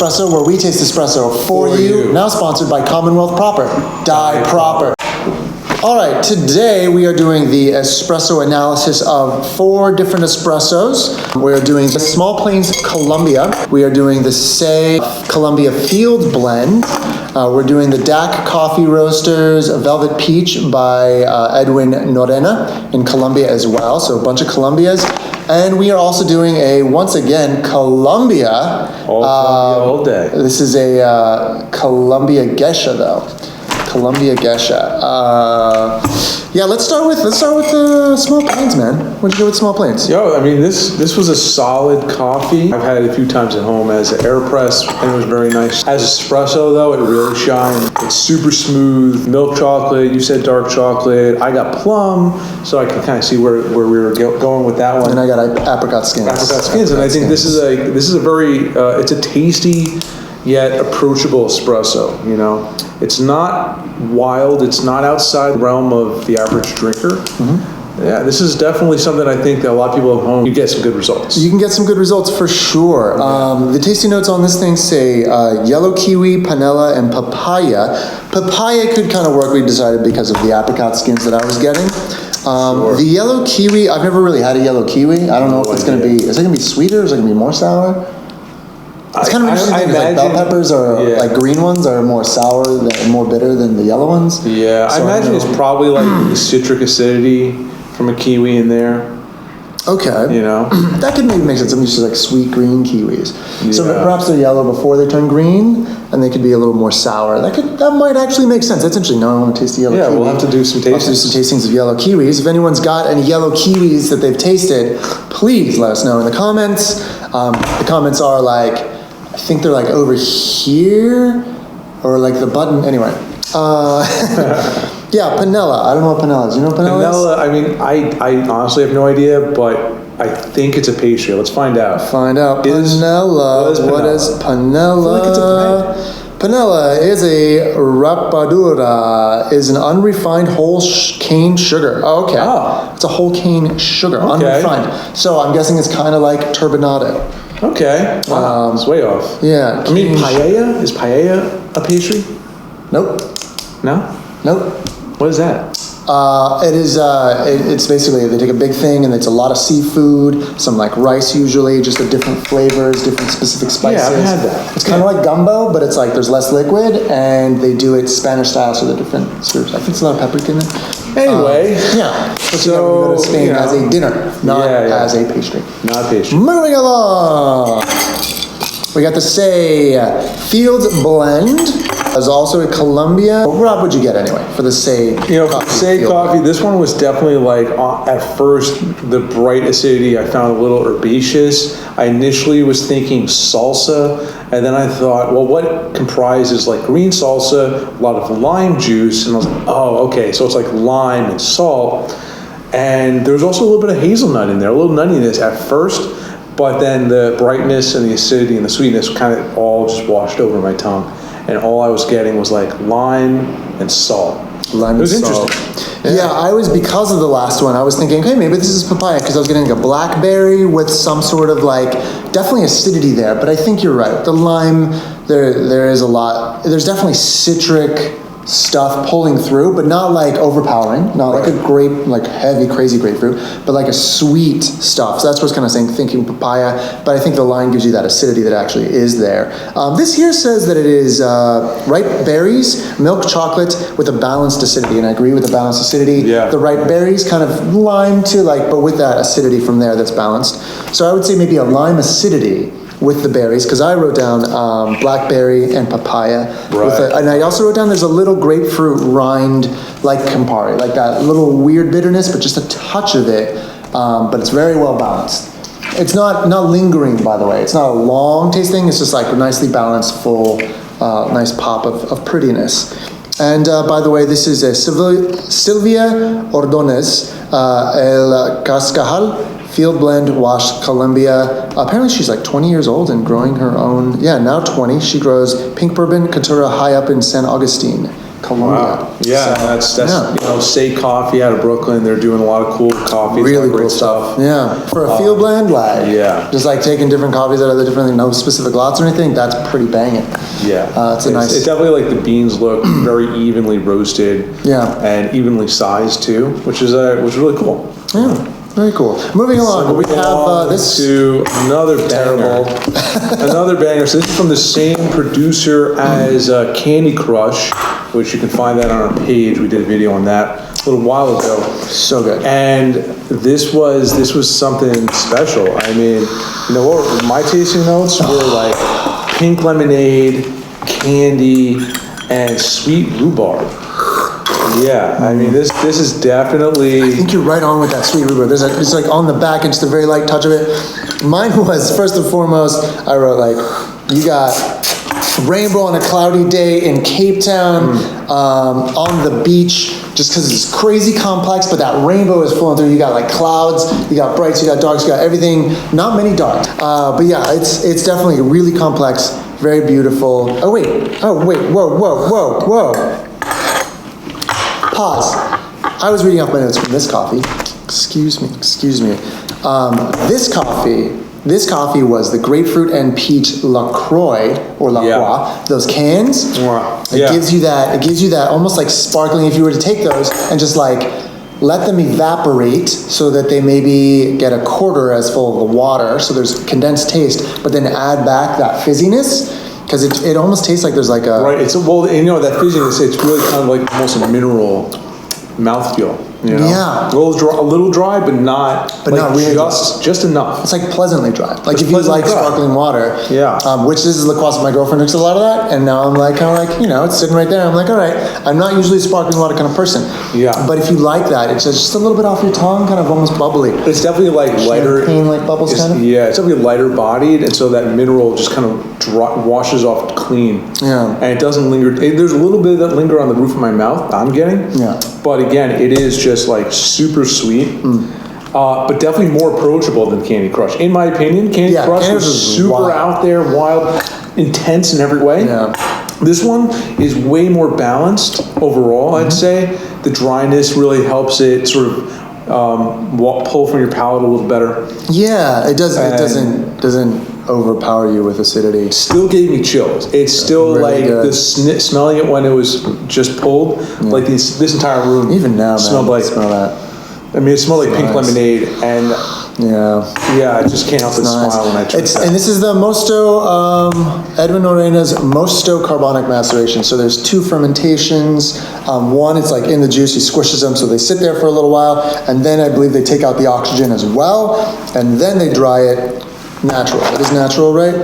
Espresso, where we taste espresso for you. Now sponsored by Commonwealth Proper. Die Proper. All right, today we are doing the espresso analysis of 4 different espressos. We're doing the Small Plains Columbia. We are doing the Say Columbia Field Blend. We're doing the DAC Coffee Roasters Velvet Peach by Edwin Norena in Columbia as well. So a bunch of Columbias. And we are also doing once again, Columbia. Columbia all day. This is a Columbia Geisha though. Columbia Geisha. Yeah, let's start with the Small Plains, man. What'd you do with Small Plains? Yo, I mean, this was a solid coffee. I've had it a few times at home as an AirPress, and it was very nice. As espresso, though, it really shined. It's super smooth. Milk chocolate. You said dark chocolate. I got plum, so I can kind of see where we were going with that one. And I got apricot skins. Apricot skins, and I think this is a very it's a tasty yet approachable espresso. You know, it's not wild. It's not outside the realm of the average drinker. Mm-hmm. Yeah, this is definitely something I think that a lot of people at home, you get some good results. You can get some good results for sure. The tasting notes on this thing say yellow kiwi, panela, and papaya. Papaya could kind of work, we decided, because of the apricot skins that I was getting. Sure. The yellow kiwi, I've never really had a yellow kiwi. I don't know if it's going to be, is it going to be sweeter or is it going to be more sour? It's kind of interesting because like bell peppers are like green ones are more sour and more bitter than the yellow ones. Yeah, so I imagine it's probably like the citric acidity from a kiwi in there. Okay. You know? That could maybe make sense. I'm used to like sweet green kiwis. Yeah. So perhaps they're yellow before they turn green and they could be a little more sour. That might actually make sense. That's interesting. Now I want to taste the yellow kiwi. Yeah, we'll have to do some tastings. We'll have to do some tastings of yellow kiwis. If anyone's got any yellow kiwis that they've tasted, please let us know in the comments. The comments are like, I think they're like over here, or like the button. Anyway, yeah, panela. I don't know what panela is. You know what panela is? Panela. I mean, I honestly have no idea, but I think it's a pastry. Let's find out. Panela. What is panela? I feel like it's a bread. Panela is a rapadura, is an unrefined whole cane sugar. Oh, okay. Oh. It's a whole cane sugar, Okay. unrefined. So I'm guessing it's kind of like turbinado. Okay. Wow. It's way off. Yeah. I mean, paella? Is paella a pastry? Nope. No? Nope. What is that? It is. It's basically they take a big thing and it's a lot of seafood, some like rice usually, just of different flavors, different specific spices. Yeah, I've had that. It's kind of like gumbo, but it's like there's less liquid, and they do it Spanish style, so the different serves. I think it's a lot of paprika in it. Anyway, yeah. So we go to Spain as a dinner, not as a pastry. Not a pastry. Moving along, we got the Say Fields Blend. There's also a Columbia. Rob, what'd you get anyway for the Say? Say coffee. This one was definitely like at first the bright acidity I found a little herbaceous. I initially was thinking salsa, and then I thought, well, what comprises like green salsa, a lot of lime juice, and I was like, oh, okay, so it's like lime and salt, and there's also a little bit of hazelnut in there, a little nuttiness at first, but then the brightness and the acidity and the sweetness kind of all just washed over my tongue. And all I was getting was like lime and salt. Lime it was and salt. interesting. Yeah, I was, because of the last one, I was thinking, okay, maybe this is papaya, because I was getting a blackberry with some sort of like, definitely acidity there, but I think you're right. The lime, there is a lot, there's definitely citric stuff pulling through, but not like overpowering, not like a grape, like heavy, crazy grapefruit, but like a sweet stuff. So that's what's kind of thinking papaya, but I think the lime gives you that acidity that actually is there. This here says that it is ripe berries, milk chocolate with a balanced acidity, and I agree with the balanced acidity. Yeah. The ripe berries kind of lime too, like, but with that acidity from there that's balanced. So I would say maybe a lime acidity with the berries, because I wrote down blackberry and papaya. Right. And I also wrote down there's a little grapefruit rind like Campari, like that little weird bitterness, but just a touch of it, but it's very well balanced. It's not lingering, by the way. It's not a long tasting, it's just like nicely balanced, full, nice pop of prettiness. And by the way, this is a Silvia Ordonez El Cascajal Field Blend Wash Columbia. Apparently she's like 20 years old and growing her own, now 20. She grows pink bourbon Caturra high up in San Augustine, Colombia. Wow. Yeah, So, that's yeah. you know, Say Coffee out of Brooklyn. They're doing a lot of cool coffees, Really great cool stuff. Yeah, for a field blend, like just like taking different coffees out of the different, no specific lots or anything. That's pretty banging. Yeah, it's a nice. It's definitely like the beans look very evenly roasted. Yeah, and evenly sized too, which is really cool. Yeah, very cool. Moving along, we have this to another terrible, another banger. So this is from the same producer as Candy Crush, which you can find that on our page. We did a video on that a little while ago. So good. And this was something special. I mean, you know what? My tasting notes were like pink lemonade, candy, and sweet rhubarb. Yeah, I mean this is definitely. I think you're right on with that sweet rhubarb. It's like on the back, and just a very light touch of it. Mine was first and foremost. I wrote like, you got rainbow on a cloudy day in Cape Town, on the beach. Just because it's crazy complex, but that rainbow is flowing through. You got like clouds, you got brights, you got darks, you got everything. Not many darks, but yeah, it's definitely really complex, very beautiful. Oh wait, whoa. Pause. I was reading off my notes from this coffee. Excuse me. This coffee was the grapefruit and peach LaCroix or LaCroix. Those cans. It gives you that almost like sparkling. If you were to take those and just like let them evaporate so that they maybe get a quarter as full of the water, so there's condensed taste, but then add back that fizziness. Because it almost tastes like there's like a... Right, you know, that fizziness, it's really kind of like almost a mineral mouthfeel. You know? Yeah. A little dry, but not really just enough. It's like pleasantly dry. Like if you like sparkling water, which this is the Laquas, my girlfriend drinks a lot of that, and now I'm like, kind of like, you know, it's sitting right there. I'm like, all right, I'm not usually a sparkling water kind of person. Yeah. But if you like that, it's just a little bit off your tongue, kind of almost bubbly. It's definitely like lighter. Champagne like bubbles kind of? Yeah, it's definitely lighter bodied, and so that mineral just kind of washes off clean. Yeah. And it doesn't linger. There's a little bit of that linger on the roof of my mouth, I'm getting. Yeah. But again, it is just like super sweet, but definitely more approachable than Candy Crush. In my opinion, Candy Crush was super wild. Out there, wild, intense in every way. Yeah. This one is way more balanced overall, I'd say. The dryness really helps it sort of pull from your palate a little better. Yeah, it does. It doesn't overpower you with acidity. Still gave me chills. It's still really like good. Smelling it when it was just pulled. Like this entire room. Even now, smelled like. Smell that. I mean, it smelled like pink lemonade, and I just can't help but smile when I drink that. And this is the Mosto, Edwin Orena's Mosto carbonic maceration. So there's 2 fermentations. One, it's like in the juice, he squishes them, so they sit there for a little while, and then I believe they take out the oxygen as well, and then they dry it natural. It is natural, right?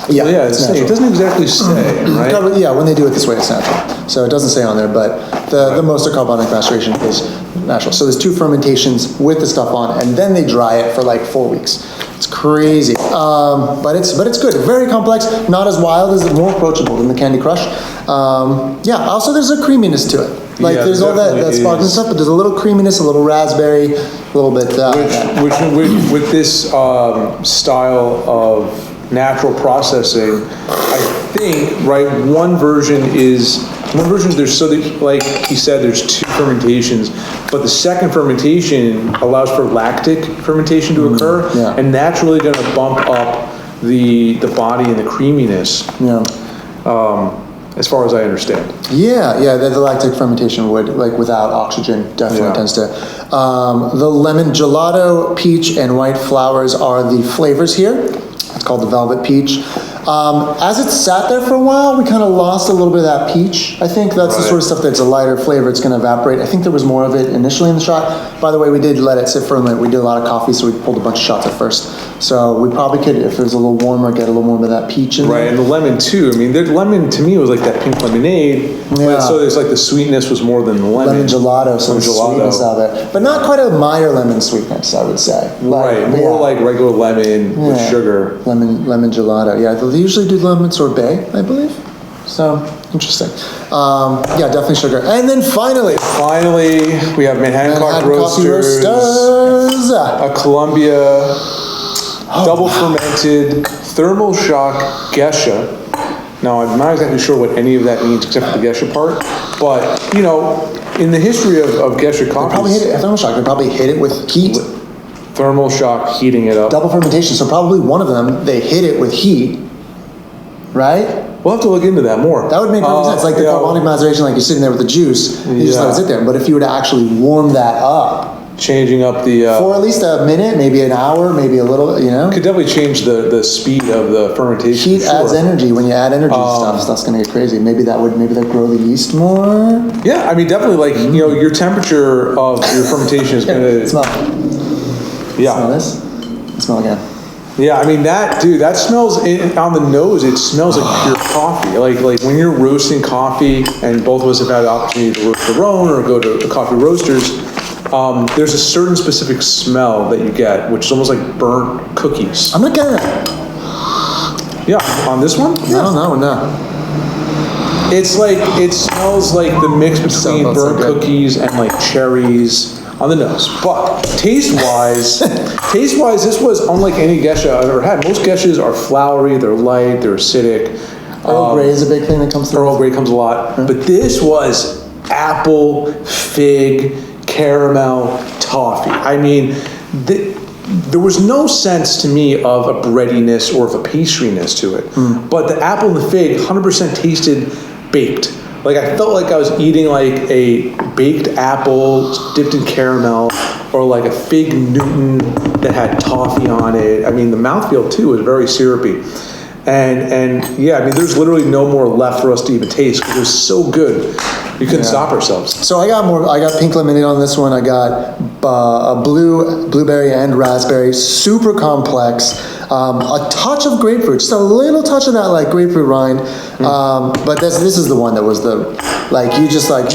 It's natural. It doesn't exactly say, right? Yeah, when they do it this way, it's natural. So it doesn't say on there, but the Mosto carbonic maceration is natural. So there's 2 fermentations with the stuff on, and then they dry it for like 4 weeks. It's crazy, but it's good. Very complex, not as wild as more approachable than the Candy Crush. Also there's a creaminess to it. Like there's all that sparkling stuff, but there's a little creaminess, a little raspberry, a little bit. Which with this style of natural processing, I think one version there's like he said, there's 2 fermentations, but the second fermentation allows for lactic fermentation to occur, and naturally going to bump up the body and the creaminess. As far as I understand. The lactic fermentation would, like without oxygen, definitely tends to. The lemon gelato, peach, and white flowers are the flavors here. It's called the Velvet Peach. As it sat there for a while, we kind of lost a little bit of that peach. I think that's the sort of stuff that's a lighter flavor. It's going to evaporate. I think there was more of it initially in the shot. By the way, we did let it sit for a minute. We did a lot of coffee, so we pulled a bunch of shots at first. So we probably could, if it was a little warmer, get a little more of that peach in there. Right, and the lemon too. I mean, the lemon to me was like that pink lemonade. But so there's like the sweetness was more than the lemon. Lemon gelato, so there's sweetness out there. But not quite a Meyer lemon sweetness, I would say. Right, more like regular lemon with sugar. Lemon gelato, they usually do lemon sorbet, I believe. So, interesting. Definitely sugar. And then finally, we have Manhattan Coffee Roasters. A Columbia double fermented thermal shock geisha. Now, I'm not exactly sure what any of that means except for the Gesher part, but, you know, in the history of Gesher Probably hit coffees, it, a thermal shock, they probably hit it with heat. thermal shock, heating it up. Double fermentation, so probably one of them, they hit it with heat, right? We'll have to look into that more. That would make perfect sense. Like the yeah. carbonic maceration, like you're sitting there with the juice, you just let it sit there. But if you were to actually warm that up Changing up the... for at least a minute, maybe an hour, maybe a little, you know? could definitely change the speed of the fermentation. Heat for sure. adds energy. When you add energy to stuff's gonna get crazy. Maybe that grow the yeast more. Yeah, I mean, definitely, like, you know, your temperature of your fermentation is going to... Smell. Yeah. Smell this? Smell again. Yeah, I mean, that smells, on the nose, it smells like pure coffee. Like when you're roasting coffee, and both of us have had the opportunity to roast our own or go to coffee roasters, there's a certain specific smell that you get, which is almost like burnt cookies. I'm not getting it. Yeah, on this one? No. It's like, it smells like the mix between Sounds burnt so good. cookies and like cherries on the nose. But taste-wise, this was unlike any geisha I've ever had. Most geishas are flowery, they're light, they're acidic. Earl Grey is a big thing that comes through. Earl Grey comes a lot. But this was apple, fig, caramel, toffee. I mean, there was no sense to me of a breadiness or of a pastriness to it. But the apple and the fig 100% tasted baked. Like I felt like I was eating like a baked apple dipped in caramel, or like a fig Newton that had toffee on it. I mean, the mouthfeel too was very syrupy. And yeah, I mean, there's literally no more left for us to even taste because it was so good. We couldn't stop ourselves. So I got pink lemonade on this one. I got a blueberry and raspberry, super complex. A touch of grapefruit, just a little touch of that like grapefruit rind. But this is the one that was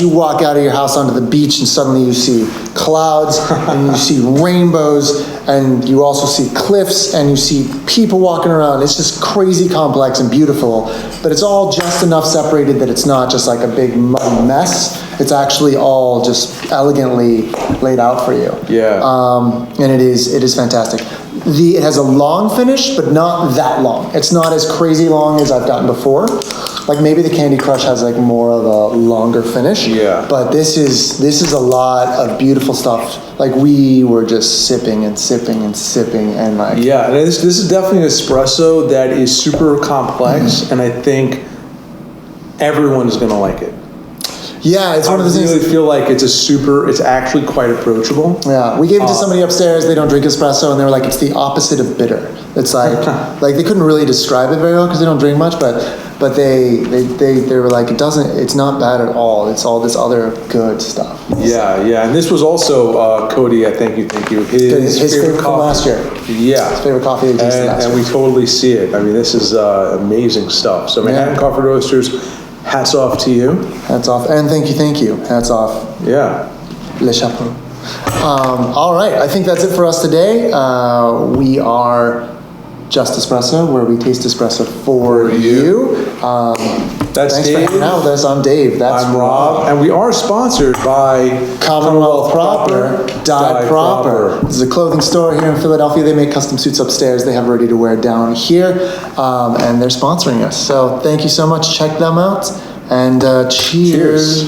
you walk out of your house onto the beach and suddenly you see clouds and you see rainbows and you also see cliffs and you see people walking around. It's just crazy complex and beautiful, but it's all just enough separated that it's not just like a big muddy mess. It's actually all just elegantly laid out for you. Yeah. And it is fantastic. It has a long finish, but not that long. It's not as crazy long as I've gotten before. Like maybe the Candy Crush has like more of a longer finish. Yeah. But this is a lot of beautiful stuff. Like we were just sipping and sipping and sipping and like. Yeah, and this is definitely an espresso that is super complex, and I think everyone is going to like it. Yeah, it's one of the I things. really feel like it's actually quite approachable. Yeah, we gave it to somebody upstairs. They don't drink espresso, and they were like, "It's the opposite of bitter." It's like, like they couldn't really describe it very well because they don't drink much, but they were like, it's not bad at all. It's all this other good stuff. Yeah, and this was also Cody. Thank you. His favorite from last year. Yeah, His favorite coffee he tasted last and year. we totally see it. I mean, this is amazing stuff. So Manhattan Coffee Roasters, hats off to you. Hats off, and thank you. Hats off. Yeah. Le chapeau. All right, I think that's it for us today. We are Just Espresso, where we taste espresso for you. That's Thanks Dave. for hanging out with us. I'm Dave. That's I'm Rob, and we are sponsored by Commonwealth Proper, Dye Proper. This is a clothing store here in Philadelphia. They make custom suits upstairs. They have ready to wear down here, and they're sponsoring us. So thank you so much. Check them out, and cheers.